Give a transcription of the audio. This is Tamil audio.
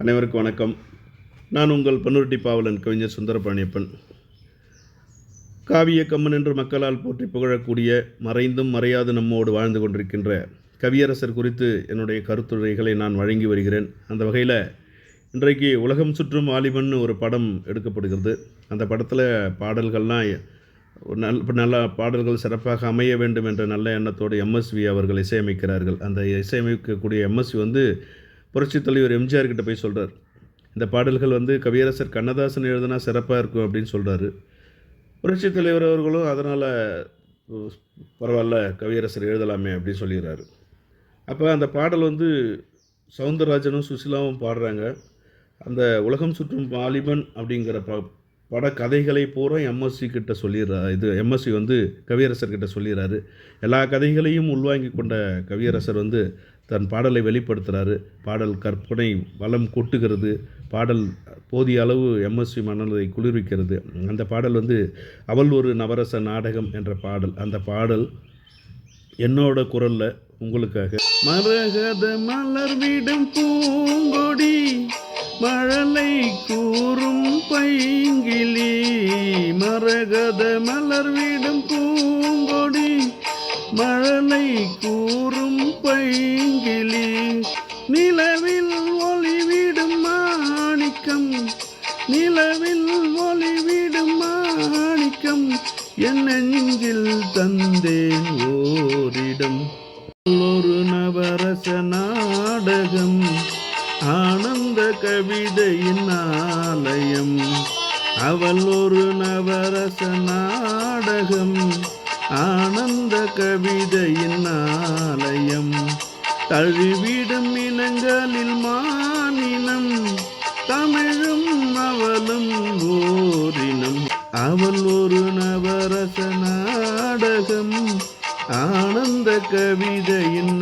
அனைவருக்கும் வணக்கம். நான் உங்கள் பன்ருட்டி பாவலன் கவிஞர் சுந்தரபாணியப்பன். காவிய கம்மன் என்று மக்களால் போற்றி புகழக்கூடிய மறைந்தும் மறையாது நம்மோடு வாழ்ந்து கொண்டிருக்கின்ற கவியரசர் குறித்து என்னுடைய கருத்துரைகளை நான் வழங்கி வருகிறேன். அந்த வகையில் இன்றைக்கு உலகம் சுற்றும் வாலிபன் ஒரு படம் எடுக்கப்படுகிறது. அந்த படத்தில் பாடல்கள்லாம் நல்ல பாடல்கள் சிறப்பாக அமைய வேண்டும் என்ற நல்ல எண்ணத்தோடு எம்எஸ்வி அவர்கள் இசையமைக்கிறார்கள். அந்த இசையமைக்கக்கூடிய எம்எஸ்வி புரட்சித் தலைவர் எம்ஜிஆர் கிட்ட போய் சொல்கிறார், இந்த பாடல்கள் கவியரசர் கண்ணதாசன் எழுதினா சிறப்பாக இருக்கும் அப்படின்னு சொல்கிறாரு. புரட்சித் தலைவர் அவர்களும் அதனால் பரவாயில்ல கவியரசர் எழுதலாமே அப்படின்னு சொல்லிடுறாரு. அப்போ அந்த பாடல் சவுந்தரராஜனும் சுசிலாவும் பாடுறாங்க. அந்த உலகம் சுற்றும் வாலிபன் அப்படிங்கிற படக்கதைகளை பூரா எம்எஸ்வி கிட்ட சொல்லிடுறாரு. எம்எஸ்வி கவியரசர்கிட்ட சொல்லிடுறாரு. எல்லா கதைகளையும் உள்வாங்கி கொண்ட கவியரசர் தன் பாடலை வெளிப்படுத்துகிறாரு. பாடல் கற்பனை வளம் கொட்டுகிறது. பாடல் போதிய அளவு எம்எஸ்வி மனதை குளிர்விக்கிறது. அந்த பாடல் அவள் ஒரு நவரச நாடகம் என்ற பாடல். அந்த பாடல் என்னோட குரலில் உங்களுக்காக. மரகத மலர் விடும் பூங்கொடி மழலை கூறும் பைங்கிளி, மரகத மலர் விடும் பூங்கொடி மழலை கூறும் பைங்கிளி, நிலவில் ஒளிவிடும் மாணிக்கம், நிலவில் ஒளிவிடும் மாணிக்கம், என் நெஞ்சில் தந்தேன் ஓரிடம். ஒரு நவரச நாடகம் ஆனந்த கவிதையின் ஆலயம், அவள் ஒரு நவரச நாடகம் ஆனந்த கவிதையின் ஆலயம், தழுவிடும் இனங்களில் மானினம், தமிழும் அவளும் ஓரினம், அவள் ஒரு நவரச நாடகம் ஆனந்த கவிதையின்